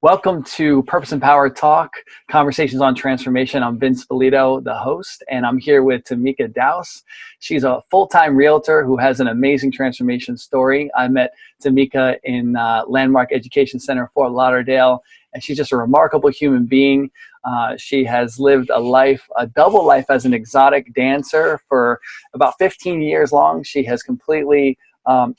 Welcome to Purpose and Power Talk, Conversations on Transformation. I'm Vince Polito, the host, and I'm here with Timeka Douse. She's a full-time realtor who has an amazing transformation story. I met Timeka in Landmark Education Center, Fort Lauderdale, and she's just a remarkable human being. She has lived a life, a double life as an exotic dancer for about 15 years long. She has completely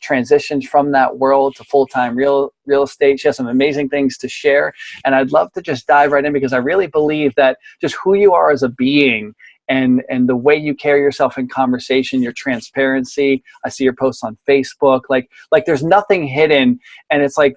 transitioned from that world to full-time real estate. She has some amazing things to share. And I'd love to just dive right in because I really believe that just who you are as a being and the way you carry yourself in conversation, your transparency. I see your posts on Facebook, like there's nothing hidden. And it's like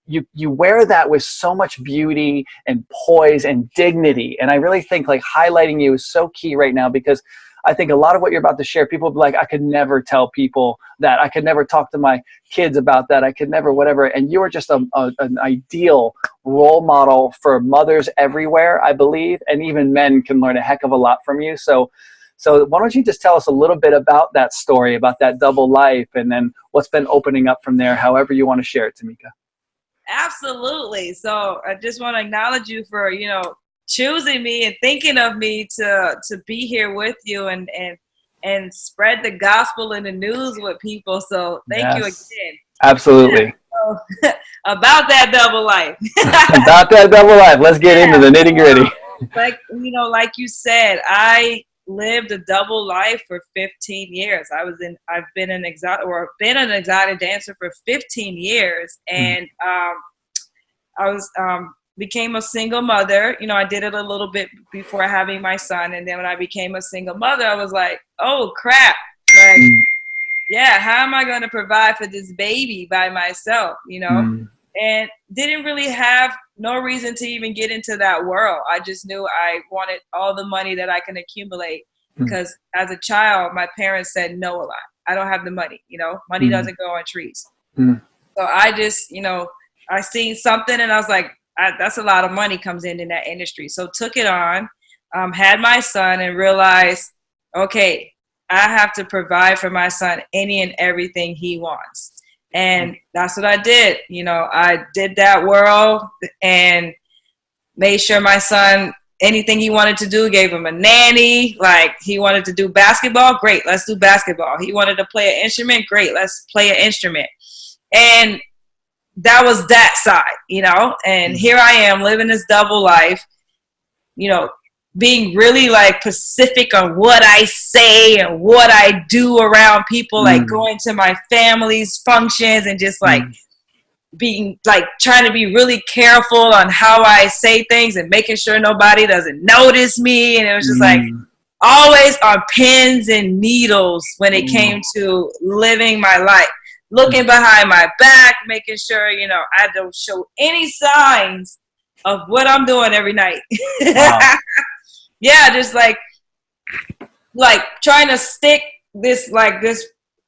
you wear that with so much beauty and poise and dignity. And I really think like highlighting you is so key right now, because I think a lot of what you're about to share, people will be like, I could never tell people that. I could never talk to my kids about that. I could never whatever. And you are just an ideal role model for mothers everywhere, I believe. And even men can learn a heck of a lot from you. So why don't you just tell us a little bit about that story, about that double life, and then what's been opening up from there, however you want to share it, Timeka. Absolutely. So I just want to acknowledge you for, choosing me and thinking of me to be here with you and spread the gospel and the news with people. So thank you again. Absolutely. So, about that double life. About that double life. Let's get into the nitty gritty. Like you said, I lived a double life for 15 years. I've been an exotic dancer for 15 years. And I became a single mother. I did it a little bit before having my son. And then when I became a single mother, I was like, oh crap. Like, yeah, how am I going to provide for this baby by myself, And didn't really have no reason to even get into that world. I just knew I wanted all the money that I can accumulate because as a child, my parents said no a lot. I don't have the money, money doesn't grow on trees. So I just, I seen something and I was like, that's a lot of money comes in that industry. So took it on, had my son and realized, okay, I have to provide for my son any and everything he wants. And that's what I did. I did that world and made sure my son, anything he wanted to do, gave him a nanny. Like he wanted to do basketball, great, let's do basketball. He wanted to play an instrument, great, let's play an instrument. And that was that side, and here I am living this double life, being really like specific on what I say and what I do around people, like going to my family's functions and just like being like trying to be really careful on how I say things and making sure nobody doesn't notice me. And it was just like always on pins and needles when it came to living my life. Looking behind my back, making sure, I don't show any signs of what I'm doing every night. Wow. Yeah, just like trying to stick this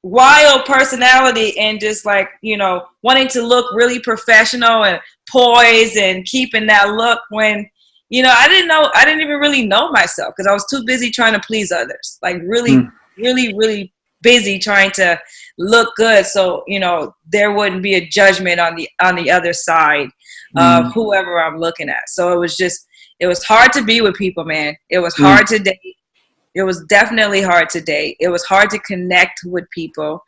wild personality and just like, wanting to look really professional and poised and keeping that look when, I didn't even really know myself because I was too busy trying to please others. Like really, really, really busy trying to look good so there wouldn't be a judgment on the other side of whoever I'm looking at. So it was hard to be with people, man. It was hard to date. It was definitely hard to date. It was hard to connect with people.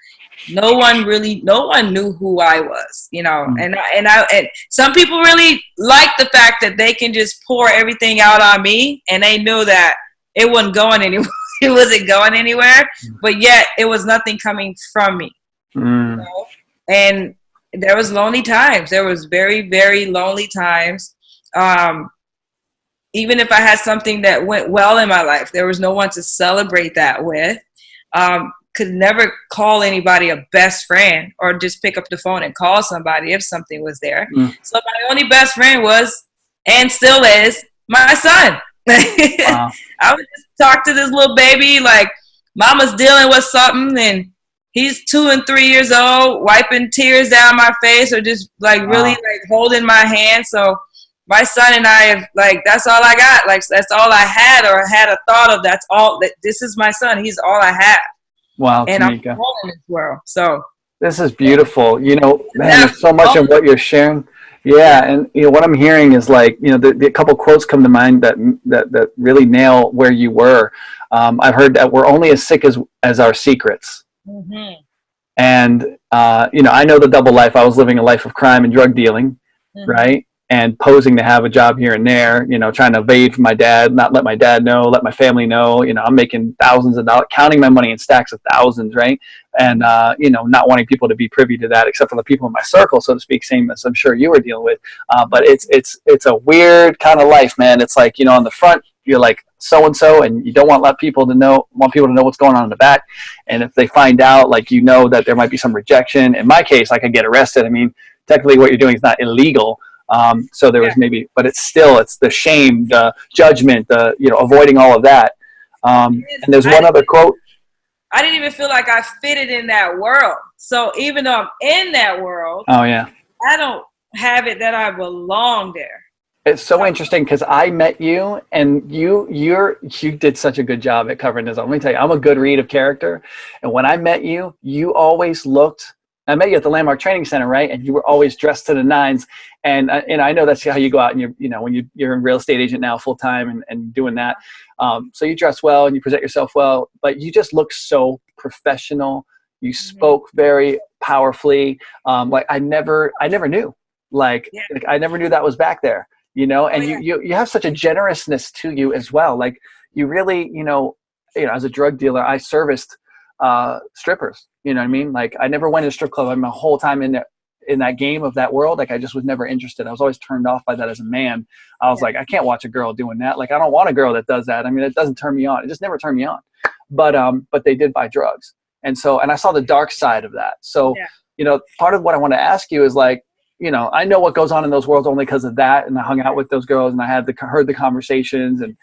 No one knew who I was, and some people really liked the fact that they can just pour everything out on me and they knew that it wasn't going anywhere. It wasn't going anywhere, but yet it was nothing coming from me. And there was lonely times. There was very, very lonely times. Even if I had something that went well in my life, there was no one to celebrate that with. Could never call anybody a best friend or just pick up the phone and call somebody if something was there. So my only best friend was, and still is, my son. Wow. I would just talk to this little baby like mama's dealing with something and he's 2 and 3 years old, wiping tears down my face or just like really like holding my hand. So my son and I have like, that's all I got. Like, that's all I had or had a thought of. That's all that this is my son. He's all I have. Wow. And Timeka. I'm alone in this world. So this is beautiful. Man, there's so much of what you're sharing. Yeah, and what I'm hearing is like the couple quotes come to mind that really nail where you were. I've heard that we're only as sick as our secrets, Mm-hmm. and I know the double life. I was living a life of crime and drug dealing, Mm-hmm. right? And posing to have a job here and there, trying to evade from my dad, not let my dad know, let my family know. I'm making thousands of dollars, counting my money in stacks of thousands, right? And not wanting people to be privy to that, except for the people in my circle, so to speak. Same as I'm sure you were dealing with. But it's a weird kind of life, man. It's like on the front you're like so and so, and you don't want people to know what's going on in the back. And if they find out, like that there might be some rejection. In my case, I could get arrested. I mean, technically, what you're doing is not illegal. So there Yeah. was but it's the shame, the judgment, the avoiding all of that. And there's one other quote. I didn't even feel like I fitted in that world. So even though I'm in that world, Oh yeah, I don't have it that I belong there. it's so interesting because I met you and you did such a good job at covering this. Let me tell you, I'm a good read of character, and when I met you, you always looked. I met you at the Landmark Training Center, right? And you were always dressed to the nines. And I know that's how you go out and you're a real estate agent now full time and doing that. So you dress well and you present yourself well, but you just look so professional. You spoke very powerfully. Like I never knew. Like I never knew that was back there. And you have such a generousness to you as well. Like you really, as a drug dealer, I serviced strippers. You know what I mean? Like I never went to a strip club. My whole time in that game of that world, like I just was never interested. I was always turned off by that as a man. I was like, I can't watch a girl doing that. Like I don't want a girl that does that. I mean, it doesn't turn me on. It just never turned me on. But they did buy drugs, and I saw the dark side of that. So part of what I want to ask you is like, I know what goes on in those worlds only because of that, and I hung out with those girls, and I heard the conversations, and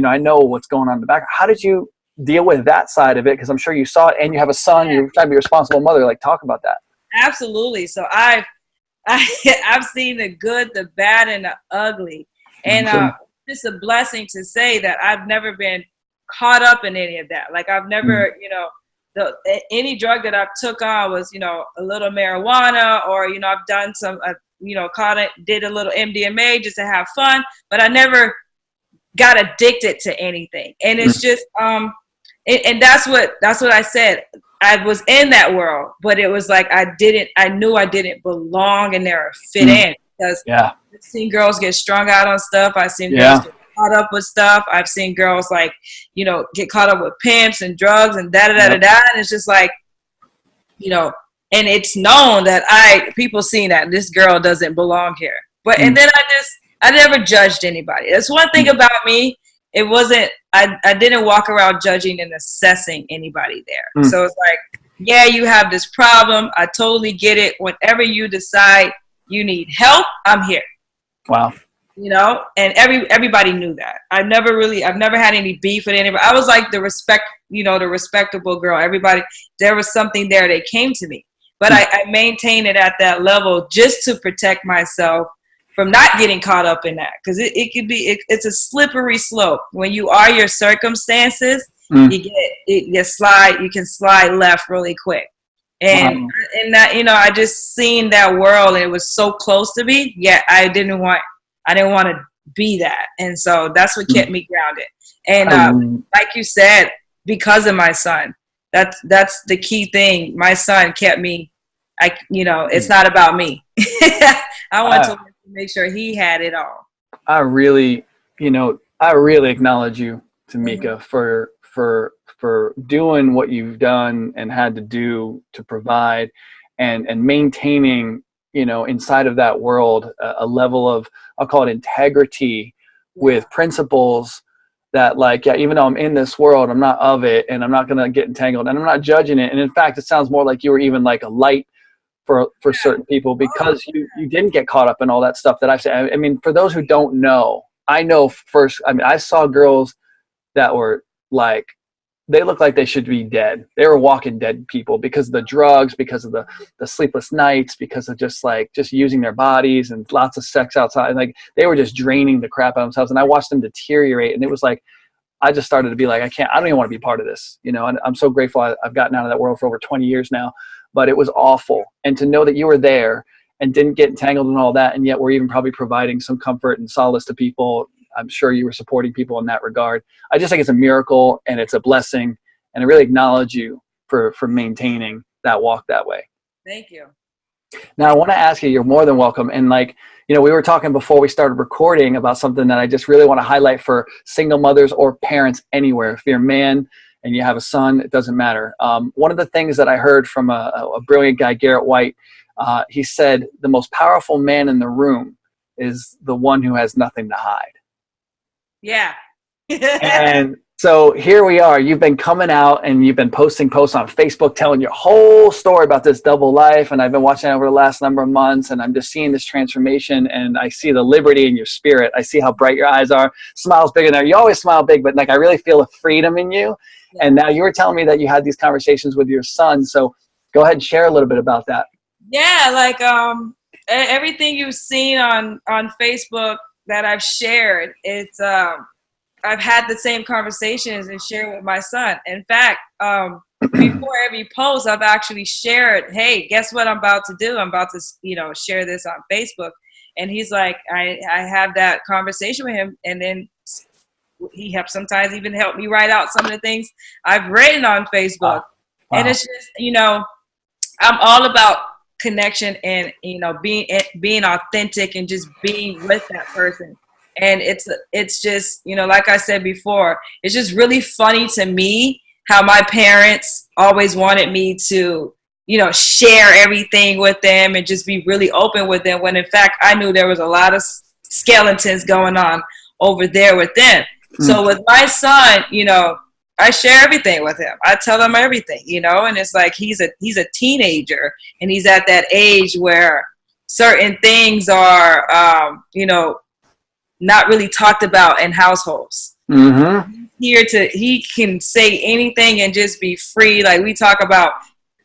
I know what's going on in the back. How did you deal with that side of it? Because I'm sure you saw it, and you have a son. You're trying to be a responsible mother. Like, talk about that. Absolutely. So I've seen the good, the bad, and the ugly, and it's a blessing to say that I've never been caught up in any of that. Like I've never, any drug that I've took on was, a little marijuana, or I've done some, did a little MDMA just to have fun, but I never got addicted to anything. And it's just, and that's what I said. I was in that world, but it was like I knew I didn't belong in there or fit in, because I've seen girls get strung out on stuff. I've seen girls get caught up with stuff. I've seen girls like, get caught up with pimps and drugs and and it's just like, and it's known that people seen that this girl doesn't belong here. But and then I never judged anybody. That's one thing about me. It wasn't, I didn't walk around judging and assessing anybody there. So it's like, yeah, you have this problem. I totally get it. Whenever you decide you need help, I'm here. Wow. And everybody knew that. I've never had any beef with anybody. I was like the respectable girl. Everybody, there was something there. They came to me, but I maintain it at that level just to protect myself from not getting caught up in that, because it's a slippery slope. When you are your circumstances, you can slide left really quick. And that, I just seen that world, and it was so close to me. Yet I didn't want to be that. And so that's what kept me grounded. And like you said, because of my son, that's the key thing. My son kept me, it's not about me. I want to make sure he had it all. I really acknowledge you, Timeka, for doing what you've done and had to do to provide and maintaining, inside of that world, a level of, I'll call it integrity with principles that, like, even though I'm in this world, I'm not of it, and I'm not going to get entangled, and I'm not judging it. And in fact, it sounds more like you were even like a light for certain people, because you didn't get caught up in all that stuff that I've said. I mean, for those who don't know, I know first, I saw girls that were like, they looked like they should be dead. They were walking dead people because of the drugs, because of the sleepless nights, because of just using their bodies and lots of sex outside. Like they were just draining the crap out of themselves. And I watched them deteriorate. And it was like, I just started to be like, I don't even want to be part of this, and I'm so grateful I've gotten out of that world for over 20 years now, but it was awful. And to know that you were there and didn't get entangled in all that. And yet we're even probably providing some comfort and solace to people. I'm sure you were supporting people in that regard. I just think it's a miracle and it's a blessing. And I really acknowledge you for maintaining that walk that way. Thank you. Now, I want to ask you, you're more than welcome. And like, you know, we were talking before we started recording about something that I just really want to highlight for single mothers or parents anywhere. If you're a man and you have a son, it doesn't matter. One of the things that I heard from a brilliant guy, Garrett White, he said, the most powerful man in the room is the one who has nothing to hide. Yeah. And so here we are. You've been coming out and you've been posting posts on Facebook telling your whole story about this double life. And I've been watching over the last number of months, and I'm just seeing this transformation, and I see the liberty in your spirit. I see how bright your eyes are. Smile's bigger there. You always smile big, but like I really feel a freedom in you. Yeah. And now you were telling me that you had these conversations with your son. So go ahead and share a little bit about that. Yeah, like everything you've seen on Facebook that I've shared, it's I've had the same conversations and shared with my son. In fact, before every post, I've actually shared, hey, guess what I'm about to do? I'm about to, share this on Facebook. And he's like, I have that conversation with him. And then he helps sometimes even help me write out some of the things I've written on Facebook. Wow. And it's just, I'm all about connection and, being authentic and just being with that person. And it's just, like I said before, it's just really funny to me how my parents always wanted me to, share everything with them and just be really open with them, when in fact I knew there was a lot of skeletons going on over there with them. So with my son, I share everything with him. I tell him everything, and it's like he's a teenager, and he's at that age where certain things are, not really talked about in households. Mm-hmm. He can say anything and just be free. Like we talk about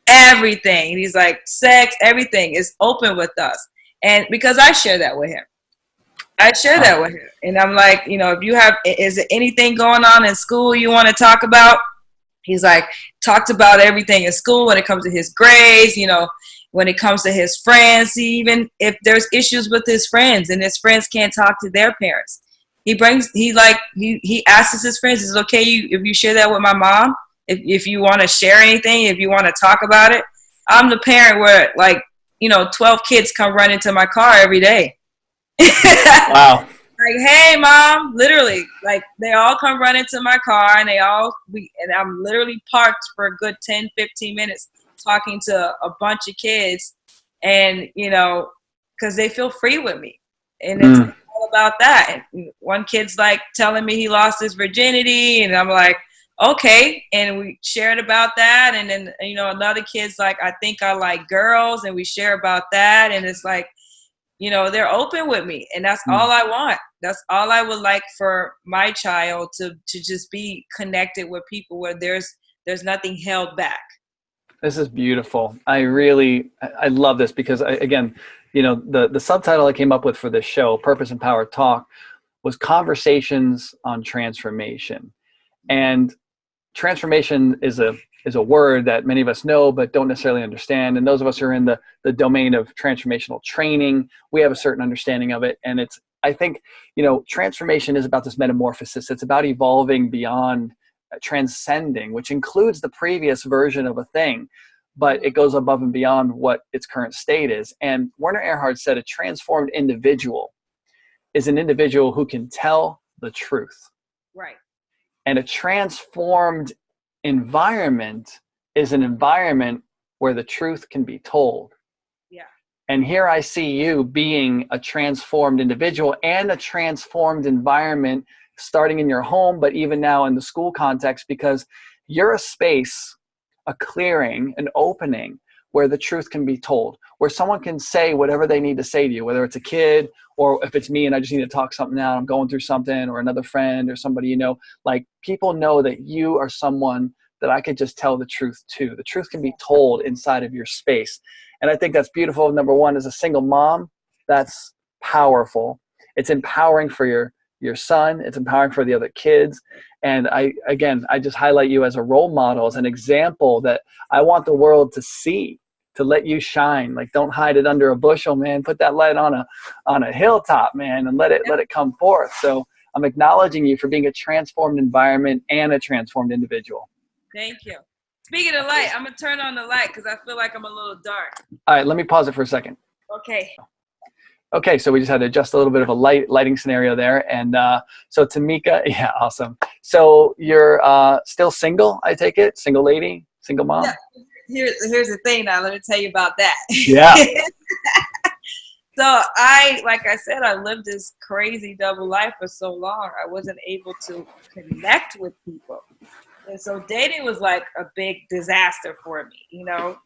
everything. He's like, sex, everything is open with us. And because I share that with him. And I'm like, if you have, is there anything going on in school you want to talk about? He's like, talked about everything in school when it comes to his grades, when it comes to his friends, even if there's issues with his friends and his friends can't talk to their parents. He asks his friends, is it okay if you share that with my mom? If you want to share anything, if you want to talk about it. I'm the parent where 12 kids come run into my car every day. Wow. Like, hey mom, literally, like they all come run into my car and I'm literally parked for a good 10, 15 minutes talking to a bunch of kids, and because they feel free with me, and it's all about that. And one kid's like telling me he lost his virginity, and I'm like, okay, and we shared about that. And then another kid's like, I think I like girls, and we share about that. And it's like, they're open with me, and that's all I want. That's all I would like for my child, to just be connected with people where there's nothing held back. This is beautiful. I love this because the subtitle I came up with for this show, Purpose and Power Talk, was Conversations on Transformation. And transformation is a word that many of us know but don't necessarily understand. And those of us who are in the domain of transformational training, we have a certain understanding of it. And I think, transformation is about this metamorphosis. It's about evolving beyond transcending, which includes the previous version of a thing, but it goes above and beyond what its current state is. And Werner Erhard said a transformed individual is an individual who can tell the truth. Right. And a transformed environment is an environment where the truth can be told. Yeah. And here I see you being a transformed individual and a transformed environment, starting in your home, but even now in the school context, because you're a space, a clearing, an opening where the truth can be told, where someone can say whatever they need to say to you, whether it's a kid or if it's me and I just need to talk something out, I'm going through something, or another friend or somebody, like people know that you are someone that I could just tell the truth to. The truth can be told inside of your space. And I think that's beautiful. Number one, as a single mom, that's powerful. It's empowering for your son. It's empowering for the other kids. And I just highlight you as a role model, as an example that I want the world to see, to let you shine. Like, don't hide it under a bushel, man. Put that light on a hilltop, man, and let it come forth. So I'm acknowledging you for being a transformed environment and a transformed individual. Thank you. Speaking of light, I'm going to turn on the light because I feel like I'm a little dark. All right, let me pause it for a second. Okay. Okay, so we just had to adjust a little bit of a lighting scenario there. And so Timeka, yeah, awesome. So you're still single, I take it? Single lady? Single mom? Yeah. Here's the thing now. Let me tell you about that. Yeah. So like I said, I lived this crazy double life for so long. I wasn't able to connect with people. And so dating was like a big disaster for me, you know.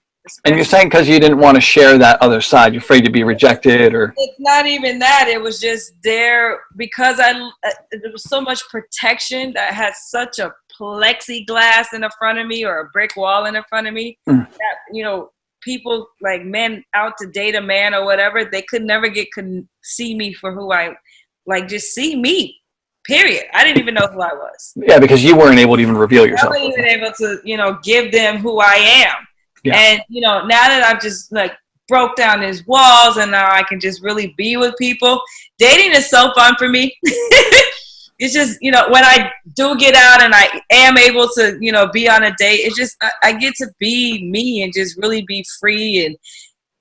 And you're saying because you didn't want to share that other side, you're afraid to be rejected, or? It's not even that. It was just there because there was so much protection that I had such a plexiglass in the front of me or a brick wall in the front of me that, you know, people like men out to date a man or whatever, they could never see me for who just see me. Period. I didn't even know who I was. Yeah, because you weren't able to even reveal yourself. I wasn't even able to, you know, give them who I am. Yeah. And, you know, now that I've just like broke down these walls and now I can just really be with people, dating is so fun for me. It's just, you know, when I do get out and I am able to, you know, be on a date, it's just, I get to be me and just really be free and,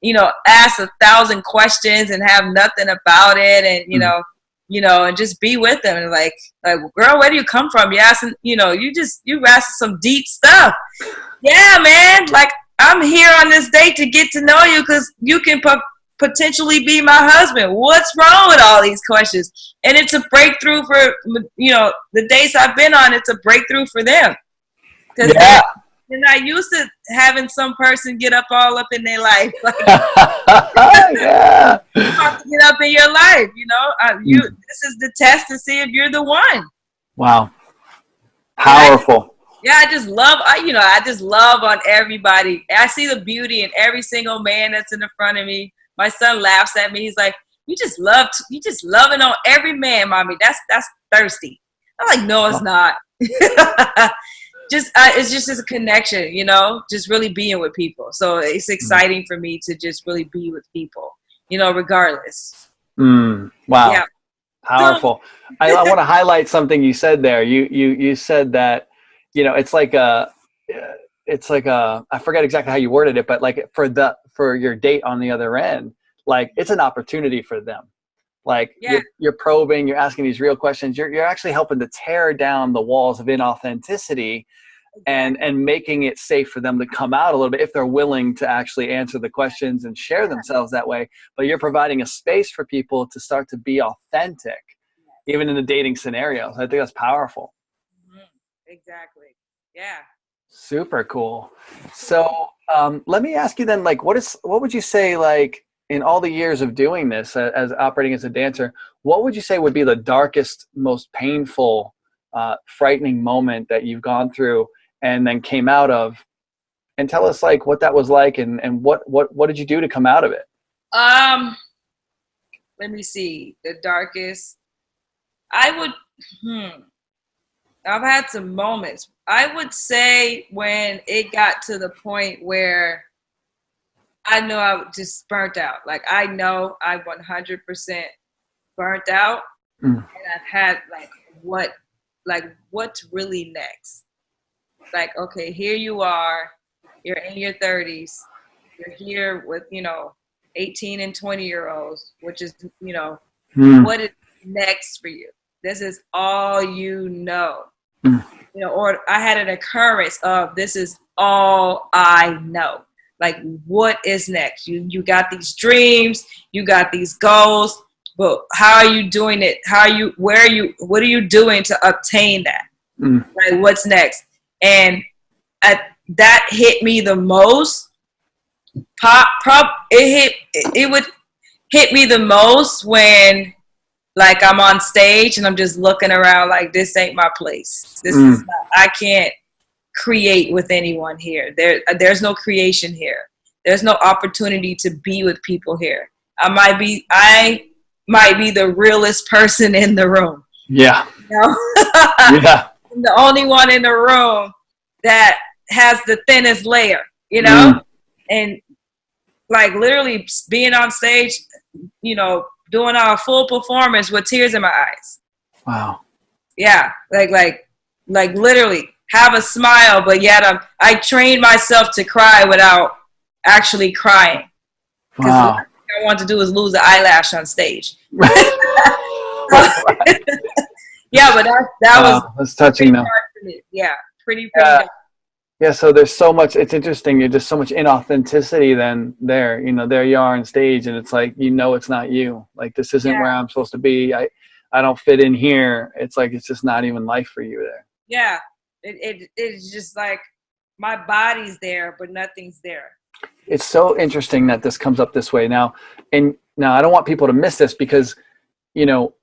you know, ask 1,000 questions and have nothing about it. And, you know, and just be with them and like, girl, where do you come from? You asking, you know, you asking some deep stuff. Yeah, man. Like, I'm here on this date to get to know you because you can potentially be my husband. What's wrong with all these questions? And it's a breakthrough for, you know, the dates I've been on, it's a breakthrough for them. Because they're not used to having some person get up all up in their life. Like, yeah. You have to get up in your life, you know. This is the test to see if you're the one. Wow. Powerful. I just love on everybody. I see the beauty in every single man that's in the front of me. My son laughs at me. He's like, you just loving on every man, mommy. That's thirsty. I'm like, no, it's not. It's just a connection, you know, just really being with people. So it's exciting for me to just really be with people, you know, regardless. Wow. Yeah. Powerful. I want to highlight something you said there. You said that, you know, it's like I forget exactly how you worded it, but like for your date on the other end, like it's an opportunity for them. Like you're probing, you're asking these real questions. You're actually helping to tear down the walls of inauthenticity and making it safe for them to come out a little bit if they're willing to actually answer the questions and share themselves that way. But you're providing a space for people to start to be authentic, even in the dating scenarios. I think that's powerful. Exactly. Yeah. Super cool. So let me ask you then, like, what would you say, like, in all the years of doing this as operating as a dancer, what would you say would be the darkest, most painful, frightening moment that you've gone through and then came out of? And tell us like what that was like and what did you do to come out of it? Let me see. The darkest. I've had some moments. I would say when it got to the point where I know I was just burnt out. Like, I know I 100% burnt out. And I've had what's really next? Like, okay, here you are. You're in your 30s. You're here with, you know, 18 and 20-year-olds, which is, you know, what is next for you? This is all you know. You know, or I had an occurrence of this is all I know. Like, what is next? You got these dreams, you got these goals, but how are you doing it? What are you doing to obtain that? Like, what's next? And that hit me the most. It would hit me the most when, like, I'm on stage and I'm just looking around like, this ain't my place. This is not, I can't create with anyone here. There's no creation here. There's no opportunity to be with people here. I might be the realest person in the room. Yeah. You know? Yeah. I'm the only one in the room that has the thinnest layer, you know? And like literally being on stage, you know, doing our full performance with tears in my eyes. Wow. Yeah, like literally have a smile, but yet I trained myself to cry without actually crying. Because the Wow. last thing I want to do is lose an eyelash on stage. Yeah, but that was that's touching though. Yeah, pretty Yeah. dark. Yeah, so there's so much, it's interesting, there's just so much inauthenticity then there, you know, there you are on stage and it's like, you know, it's not you. Like, this isn't where I'm supposed to be. I don't fit in here. It's like, it's just not even life for you there. Yeah, it's just like my body's there, but nothing's there. It's so interesting that this comes up this way now. And now I don't want people to miss this because, you know,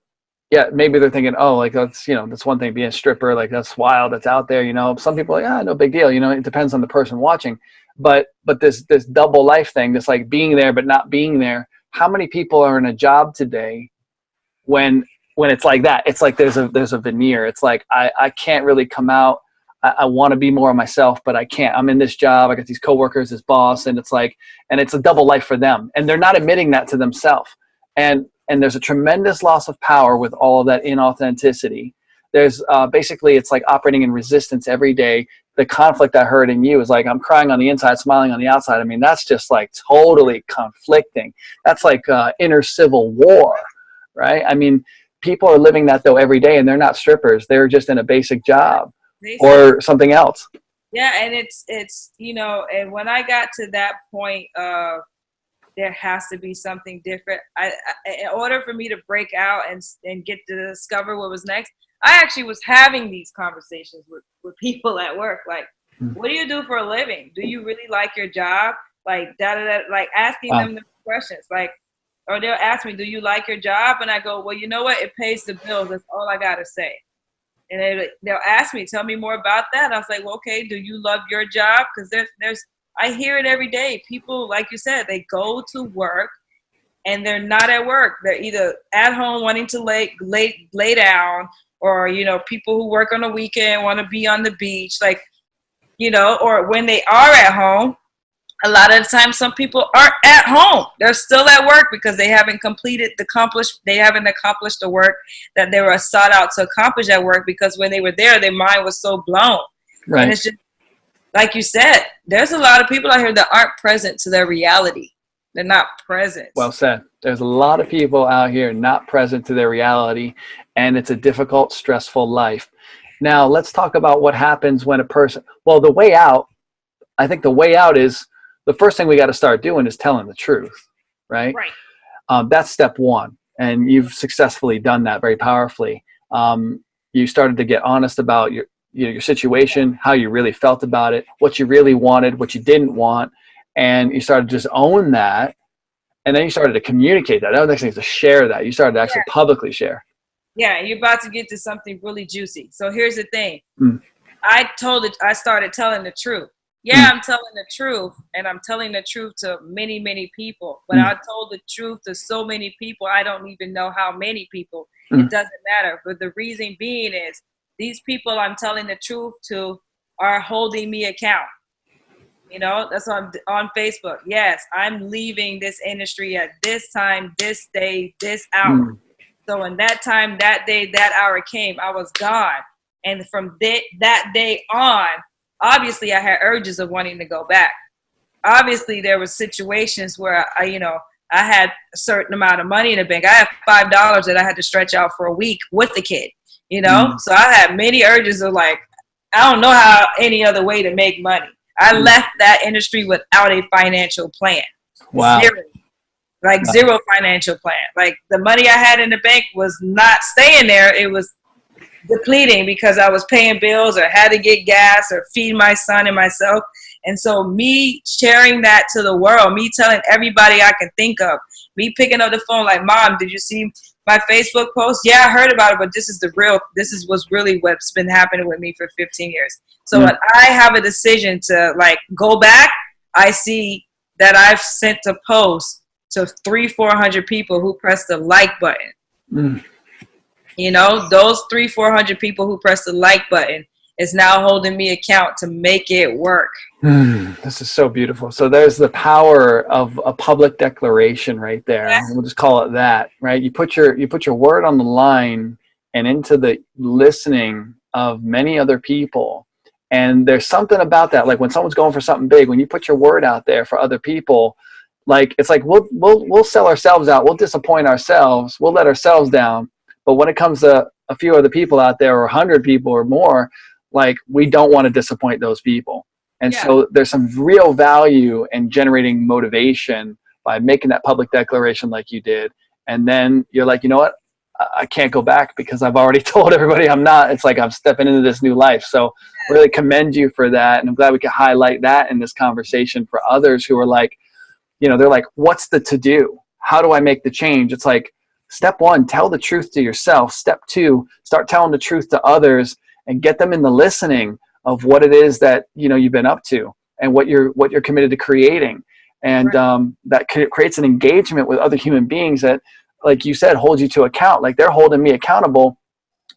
yeah, maybe they're thinking, oh, like that's, you know, that's one thing being a stripper, like that's wild, that's out there, you know. Some people are like, ah, no big deal, you know, it depends on the person watching. But this double life thing, this like being there but not being there. How many people are in a job today when it's like that? It's like there's a veneer. It's like I can't really come out. I want to be more of myself, but I can't. I'm in this job. I got these coworkers, this boss, and it's like, and it's a double life for them, and they're not admitting that to themselves. And there's a tremendous loss of power with all of that inauthenticity. There's basically, it's like operating in resistance every day. The conflict I heard in you is like, I'm crying on the inside, smiling on the outside. I mean, that's just like totally conflicting. That's like inner civil war, right? I mean, people are living that though every day, and they're not strippers. They're just in a basic job or something else. Yeah, and it's you know, and when I got to that point of there has to be something different. In order for me to break out and get to discover what was next, I actually was having these conversations with people at work. Like, what do you do for a living? Do you really like your job? Like, like asking them the questions. Like, or they'll ask me, do you like your job? And I go, well, you know what? It pays the bills. That's all I got to say. And they'll ask me, tell me more about that. I was like, well, okay, do you love your job? Because I hear it every day. People, like you said, they go to work and they're not at work. They're either at home wanting to lay down, or, you know, people who work on the weekend want to be on the beach, like, you know, or when they are at home, a lot of the time some people aren't at home. They're still at work because they haven't accomplished the work that they were sought out to accomplish at work, because when they were there, their mind was so blown. Right. And it's just, like you said, there's a lot of people out here that aren't present to their reality. They're not present. Well said. There's a lot of people out here not present to their reality, and it's a difficult, stressful life. Now, let's talk about what happens when a person, well, the way out, I think the way out is, the first thing we got to start doing is telling the truth, right? Right. That's step one, and you've successfully done that very powerfully. You started to get honest about your situation, how you really felt about it, what you really wanted, what you didn't want, and you started to just own that, and then you started to communicate that. The next thing is to share that. You started to actually publicly share. Yeah, you're about to get to something really juicy. So here's the thing. I started telling the truth. Yeah, I'm telling the truth, and I'm telling the truth to many, many people. But I told the truth to so many people, I don't even know how many people. It doesn't matter. But the reason being is, these people I'm telling the truth to are holding me account. You know, that's why I'm on Facebook. Yes, I'm leaving this industry at this time, this day, this hour. So when that time, that day, that hour came, I was gone. And from that day on, obviously I had urges of wanting to go back. Obviously there were situations where I had a certain amount of money in the bank. I had $5 that I had to stretch out for a week with the kid, you know? So I had many urges of like, I don't know how any other way to make money. I left that industry without a financial plan. Wow. Zero financial plan. Like, the money I had in the bank was not staying there. It was depleting because I was paying bills or had to get gas or feed my son and myself. And so me sharing that to the world, me telling everybody I can think of, me picking up the phone like, Mom, did you see my Facebook post? Yeah, I heard about it, but this is what's really what's been happening with me for 15 years. So when I have a decision to like go back, I see that I've sent a post to 300-400 people who pressed the like button. You know, those 300-400 people who pressed the like button is now holding me account to make it work. This is so beautiful. So there's the power of a public declaration right there. Yeah. We'll just call it that, right? You put your word on the line and into the listening of many other people. And there's something about that. Like when someone's going for something big, when you put your word out there for other people, like it's like we'll sell ourselves out, we'll disappoint ourselves, we'll let ourselves down. But when it comes to a few other people out there, or 100 people or more, like we don't want to disappoint those people. And so there's some real value in generating motivation by making that public declaration like you did. And then you're like, you know what? I can't go back because I've already told everybody I'm not. It's like I'm stepping into this new life. So really commend you for that. And I'm glad we could highlight that in this conversation for others who are like, you know, they're like, what's the to-do? How do I make the change? It's like, step one, tell the truth to yourself. Step two, start telling the truth to others and get them in the listening of what it is that, you know, you've been up to and what you're committed to creating. And that creates an engagement with other human beings that, like you said, hold you to account. Like they're holding me accountable,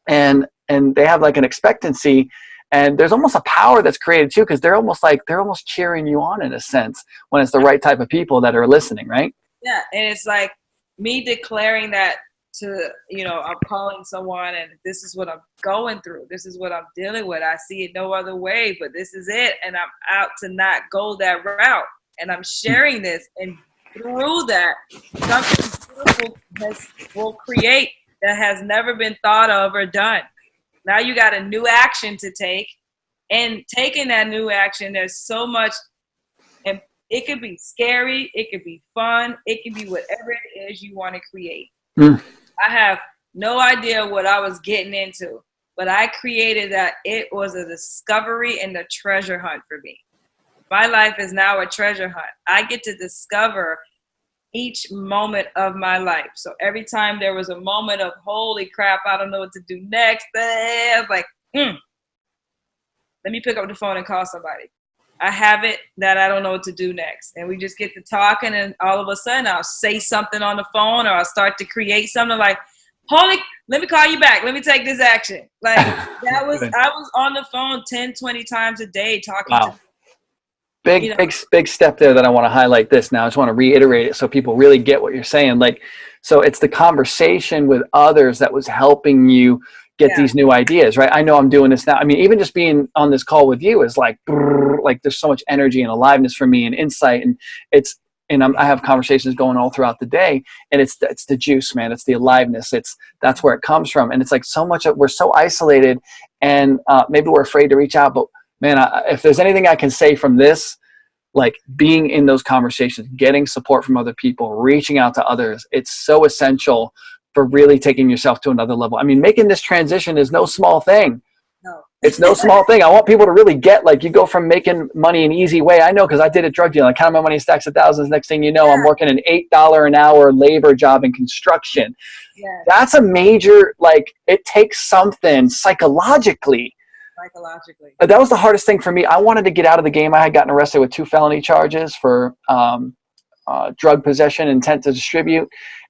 and they have like an expectancy, and there's almost a power that's created too, because they're almost cheering you on in a sense when it's the right type of people that are listening, right? Yeah, and it's like me declaring that to, you know, I'm calling someone and this is what I'm going through. This is what I'm dealing with. I see it no other way, but this is it. And I'm out to not go that route. And I'm sharing this, and through that, something beautiful will create that has never been thought of or done. Now you got a new action to take, and taking that new action, there's so much, and it could be scary, it could be fun, it could be whatever it is you want to create. I have no idea what I was getting into, but I created that. It was a discovery and a treasure hunt for me. My life is now a treasure hunt. I get to discover each moment of my life. So every time there was a moment of, holy crap, I don't know what to do next, I was like, let me pick up the phone and call somebody. I have it that I don't know what to do next. And we just get to talking, and all of a sudden I'll say something on the phone, or I'll start to create something like, let me call you back. Let me take this action. Like I was on the phone 10, 20 times a day talking to Big step there that I want to highlight this now. I just want to reiterate it so people really get what you're saying. Like, so it's the conversation with others that was helping you get these new ideas, right? I know I'm doing this now. I mean, even just being on this call with you is like there's so much energy and aliveness for me and insight. And I have conversations going all throughout the day, and it's the juice, man. It's the aliveness. That's where it comes from. And it's like so much we're so isolated, and maybe we're afraid to reach out, but man, if there's anything I can say from this, like being in those conversations, getting support from other people, reaching out to others, it's so essential for really taking yourself to another level. I mean, making this transition is no small thing. No. It's no small thing. I want people to really get, like, you go from making money an easy way. I know, because I did a drug deal. I counted my money in stacks of thousands. Next thing you know, I'm working an $8 an hour labor job in construction. Yeah. That's a major, like, it takes something psychologically. That was the hardest thing for me. I wanted to get out of the game. I had gotten arrested with 2 felony charges for drug possession, intent to distribute,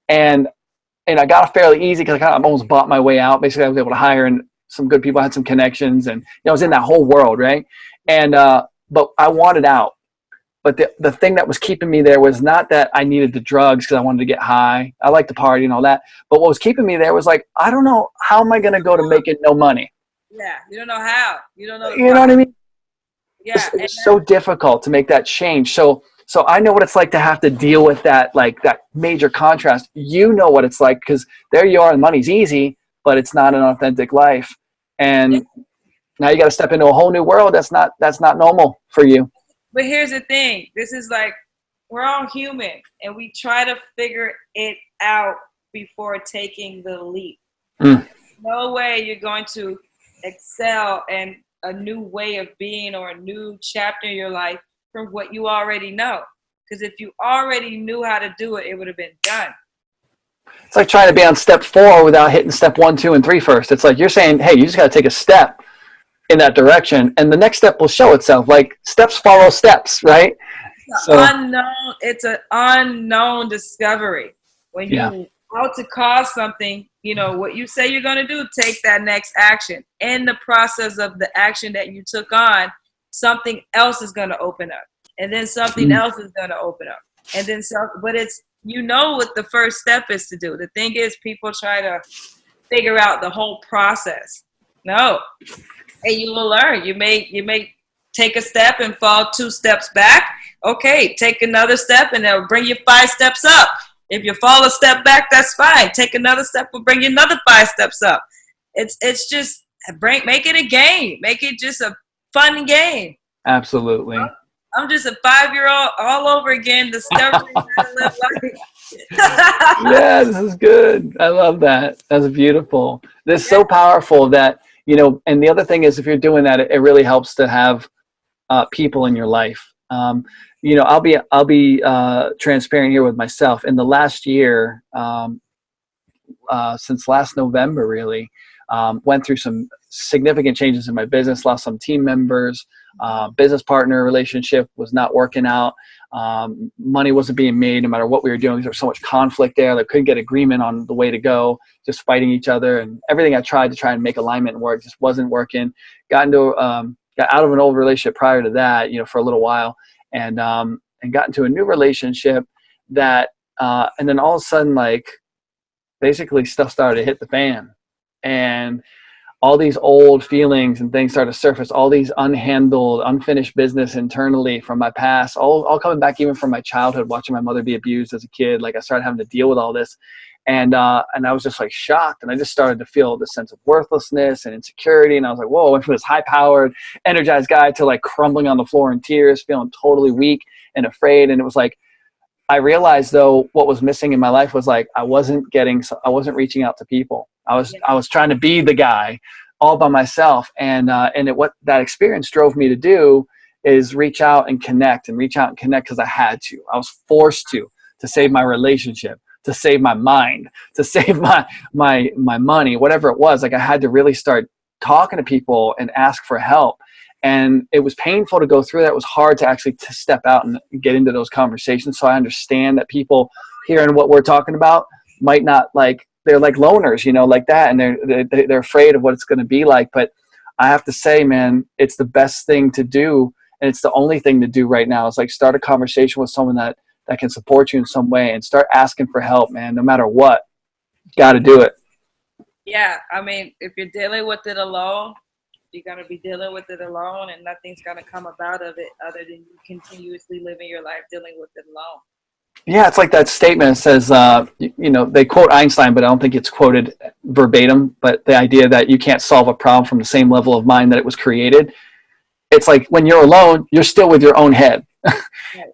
and I got off fairly easy because I almost bought my way out. Basically, I was able to hire some good people. I had some connections, and I was in that whole world, right? And but I wanted out. But the thing that was keeping me there was not that I needed the drugs because I wanted to get high. I like to party and all that. But what was keeping me there was like, I don't know, how am I going to go to making no money? Yeah, you don't know how. You don't know. You know what I mean? Yeah, it's so difficult to make that change. So I know what it's like to have to deal with that, like that major contrast. You know what it's like, because there you are, and money's easy, but it's not an authentic life. And now you got to step into a whole new world. That's not normal for you. But here's the thing. This is like, we're all human, and we try to figure it out before taking the leap. No way you're going to excel in a new way of being or a new chapter in your life from what you already know. Because if you already knew how to do it, it would have been done. It's like trying to be on step 4 without hitting step 1, 2, and 3 first. It's like you're saying, hey, you just got to take a step in that direction, and the next step will show itself. Like steps follow steps, right? It's an unknown discovery. When you out to cause something, what you say you're going to do, take that next action. In the process of the action that you took on, something else is going to open up. And then something else is going to open up. And then but it's, what the first step is to do. The thing is, people try to figure out the whole process. No. And you will learn. You may take a step and fall 2 steps back. Okay, take another step and it'll bring you 5 steps up. If you fall a step back, that's fine. Take another step, will bring you another 5 steps up. It's just make it a game. Make it just a fun game. Absolutely. I'm just a 5-year-old all over again, discovering how to live life. Yeah, this is good. I love that. That's beautiful. This is so powerful that, and the other thing is, if you're doing that, it really helps to have people in your life. I'll be transparent here with myself. In the last year, since last November, really, went through some significant changes in my business, lost some team members, business partner relationship was not working out. Money wasn't being made no matter what we were doing. There was so much conflict there. They couldn't get agreement on the way to go, just fighting each other, and everything I tried to try and make alignment work just wasn't working. Got out of an old relationship prior to that, for a little while, and got into a new relationship that, and then all of a sudden, basically stuff started to hit the fan, and all these old feelings and things started to surface, all these unhandled, unfinished business internally from my past, all coming back even from my childhood, watching my mother be abused as a kid. I started having to deal with all this. And I was just shocked. And I just started to feel this sense of worthlessness and insecurity. And I was like, whoa, I went from this high powered, energized guy to crumbling on the floor in tears, feeling totally weak and afraid. And it was I realized though, what was missing in my life was I wasn't reaching out to people. I was trying to be the guy all by myself. And what that experience drove me to do is reach out and connect because I had to. I was forced to save my relationship, to save my mind, to save my money, whatever it was. I had to really start talking to people and ask for help. And it was painful to go through that. It was hard to actually to step out and get into those conversations. So I understand that people hearing what we're talking about might not they're loners, like that. And they're afraid of what it's going to be like. But I have to say, man, it's the best thing to do. And it's the only thing to do right now is start a conversation with someone that can support you in some way and start asking for help, man, no matter what. Got to do it. Yeah. I mean, if you're dealing with it alone, you're going to be dealing with it alone, and nothing's going to come about of it other than you continuously living your life dealing with it alone. Yeah, it's that statement says, they quote Einstein, but I don't think it's quoted verbatim, but the idea that you can't solve a problem from the same level of mind that it was created. It's when you're alone, you're still with your own head.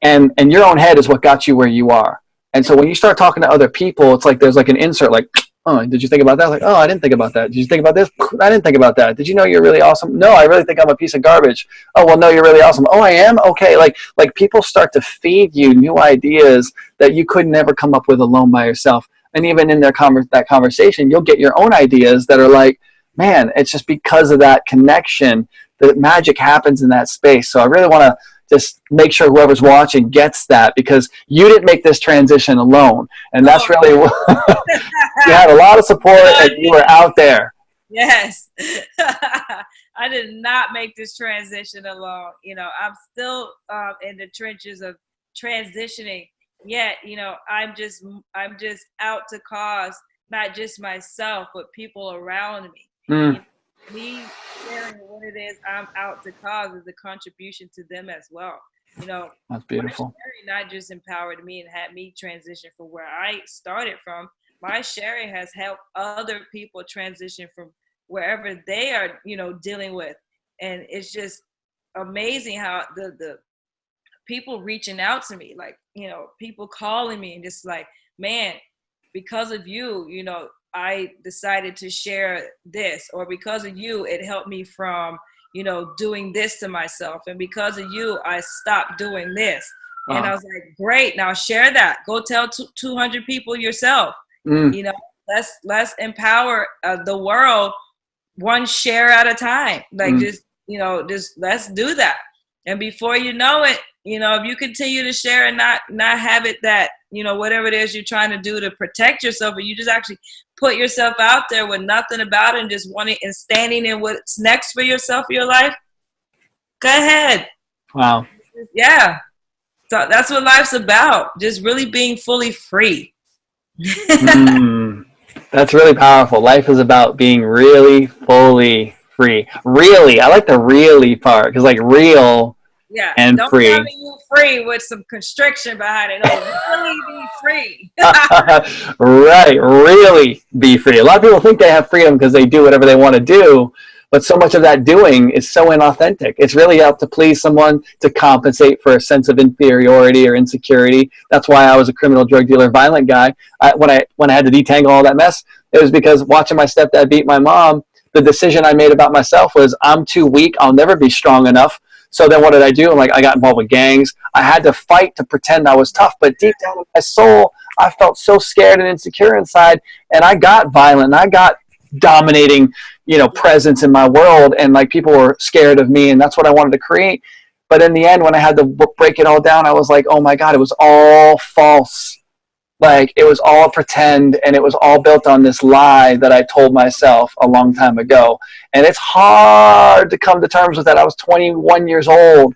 and your own head is what got you where you are. And so when you start talking to other people, it's there's an insert oh, did you think about that? Oh, I didn't think about that. Did you think about this? I didn't think about that. Did you know you're really awesome? No, I really think I'm a piece of garbage. Oh, well, no, you're really awesome. Oh, I am? Okay. People start to feed you new ideas that you could never come up with alone by yourself. And even in that conversation, you'll get your own ideas that are man, it's just because of that connection that magic happens in that space. So I really want to just make sure whoever's watching gets that, because you didn't make this transition alone. And that's really what you had a lot of support and you were out there. Yes. I did not make this transition alone. I'm still in the trenches of transitioning. Yet, I'm just out to cause not just myself, but people around me. Me sharing what it is I'm out to cause is a contribution to them as well. That's beautiful. My sharing not just empowered me and had me transition from where I started from. My sharing has helped other people transition from wherever they are, dealing with. And it's just amazing how the people reaching out to me, people calling me and just man, because of you, I decided to share this, or because of you, it helped me from, doing this to myself. And because of you, I stopped doing this. Wow. And I was great. Now share that. Go tell 200 people yourself. Let's empower the world one share at a time. Just let's do that. And before you know it, if you continue to share and not have it that, whatever it is you're trying to do to protect yourself, but you just actually put yourself out there with nothing about it and just wanting and standing in what's next for yourself in your life, go ahead. Wow. Yeah. So that's what life's about. Just really being fully free. That's really powerful. Life is about being really fully free. Really, I like the really part because like real and Don't free. tell me you free with some constriction behind it. No, really be free. Right, really be free. A lot of people think they have freedom because they do whatever they want to do, but so much of that doing is so inauthentic. It's really out to please someone, to compensate for a sense of inferiority or insecurity. That's why I was a criminal, drug dealer, violent guy. When I had to detangle all that mess, it was because watching my stepdad beat my mom, the decision I made about myself was I'm too weak. I'll never be strong enough. So then what did I do? I got involved with gangs. I had to fight to pretend I was tough, but deep down in my soul, I felt so scared and insecure inside, and I got violent, and I got dominating, presence in my world, and like people were scared of me, and that's what I wanted to create. But in the end, when I had to break it all down, I was like, oh my God, it was all false. Like it was all pretend, and it was all built on this lie that I told myself a long time ago. And it's hard to come to terms with that. I was 21 years old,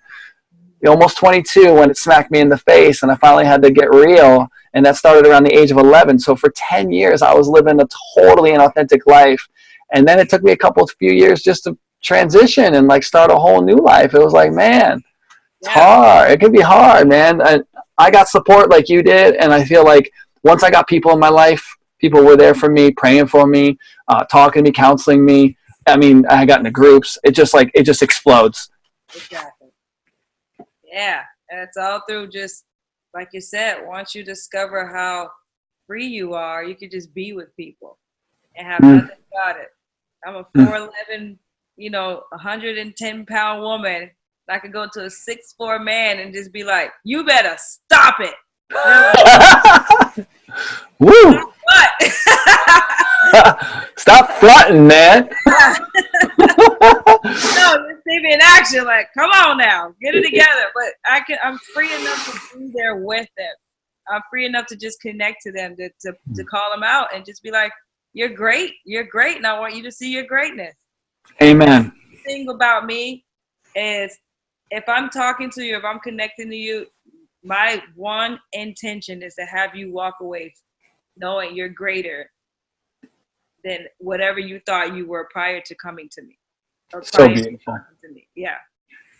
almost 22 when it smacked me in the face, and I finally had to get real. And that started around the age of 11. So for 10 years, I was living a totally inauthentic life. And then it took me a few years just to transition and like start a whole new life. It was like, man, it's hard. It can be hard, man. I got support like you did. And I feel like once I got people in my life, people were there for me, praying for me, talking to me, counseling me. I mean, I got into groups. It just explodes. Exactly. Yeah. And it's all through just, like you said, once you discover how free you are, you can just be with people and have nothing about it. I'm a 4'11", 110-pound woman. I could go to a 6'4" man and just be like, "You better stop it." Woo! What? Stop fronting, man. No, just see me in action. Like, come on now, get it together. But I'm free enough to be there with them. I'm free enough to just connect to them, to call them out and just be like, "You're great. You're great, and I want you to see your greatness." Amen. The thing about me is, if I'm talking to you, if I'm connecting to you, my one intention is to have you walk away knowing you're greater than whatever you thought you were prior to coming to me. Or so beautiful. To me. Yeah.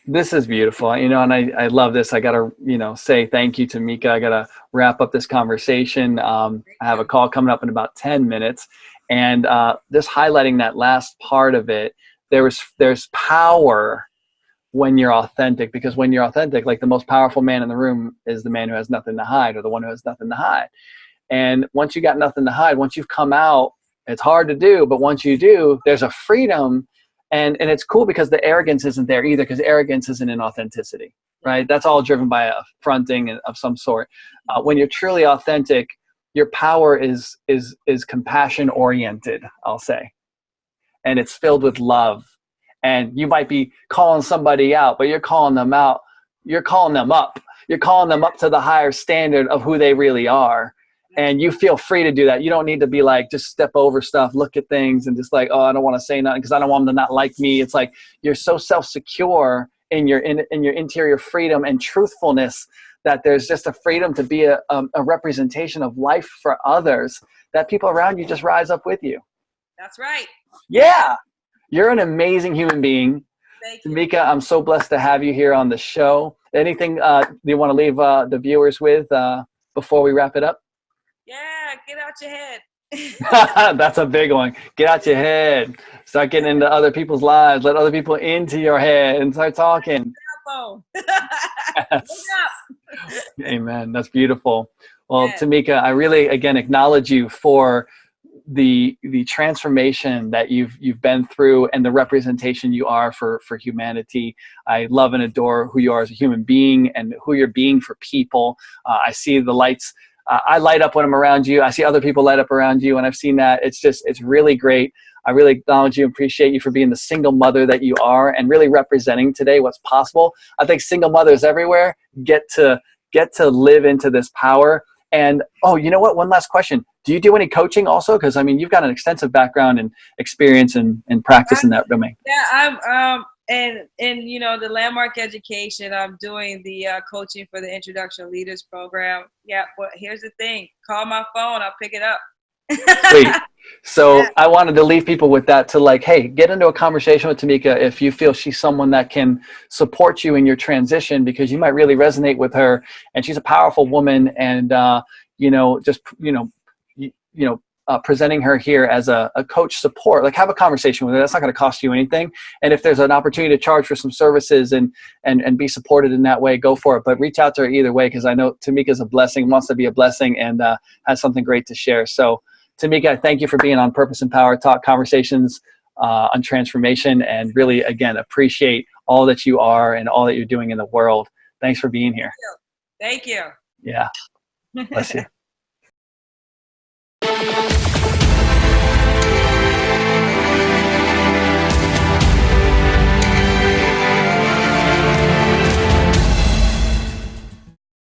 This is beautiful, and I love this. I gotta, say thank you to Mika. I gotta wrap up this conversation. I have a call coming up in about 10 minutes, and just highlighting that last part of it. There's power when you're authentic, because when you're authentic, like the most powerful man in the room is the man who has nothing to hide, or the one who has nothing to hide. And once you got nothing to hide, once you've come out, it's hard to do, but once you do, there's a freedom. And it's cool because the arrogance isn't there either, because arrogance isn't in authenticity, right? That's all driven by a fronting of some sort. When you're truly authentic, your power is compassion oriented, I'll say. And it's filled with love. And you might be calling somebody out, but you're calling them out. You're calling them up. You're calling them up to the higher standard of who they really are. And you feel free to do that. You don't need to be like, just step over stuff, look at things, and just like, oh, I don't want to say nothing because I don't want them to not like me. It's like you're so self-secure in your interior freedom and truthfulness that there's just a freedom to be a representation of life for others, that people around you just rise up with you. That's right. Yeah. You're an amazing human being. Thank you. Tameka, I'm so blessed to have you here on the show. Anything you want to leave the viewers with before we wrap it up? Yeah, get out your head. That's a big one. Get out your head. Start getting into other people's lives. Let other people into your head and start talking. Yes. Amen. That's beautiful. Well, yeah. Tameka, I really, again, acknowledge you for the transformation that you've been through and the representation you are for humanity. I love and adore who you are as a human being and who you're being for people. I see the lights. I light up when I'm around you. I see other people light up around you, and I've seen that. It's really great. I really acknowledge you and appreciate you for being the single mother that you are and really representing today what's possible. I think single mothers everywhere get to live into this power And, oh, you know what? One last question. Do you do any coaching also? Because, I mean, you've got an extensive background and experience and practice in that domain. Yeah, I'm and you know, the landmark education, I'm doing the coaching for the Introduction Leaders program. Yeah, but here's the thing. Call my phone, I'll pick it up. Sweet. So Yeah. I wanted to leave people with that to like, hey, get into a conversation with Timeka if you feel she's someone that can support you in your transition, because you might really resonate with her, and she's a powerful woman. And you know, just presenting her here as a coach support, like have a conversation with her. That's not going to cost you anything. And if there's an opportunity to charge for some services and be supported in that way, go for it. But reach out to her either way, because I know Timeka is a blessing, wants to be a blessing, and has something great to share. So Timeka, thank you for being on Purpose and Power Talk Conversations on transformation, and really, again, appreciate all that you are and all that you're doing in the world. Thanks for being here. Thank you. Yeah. Bless you.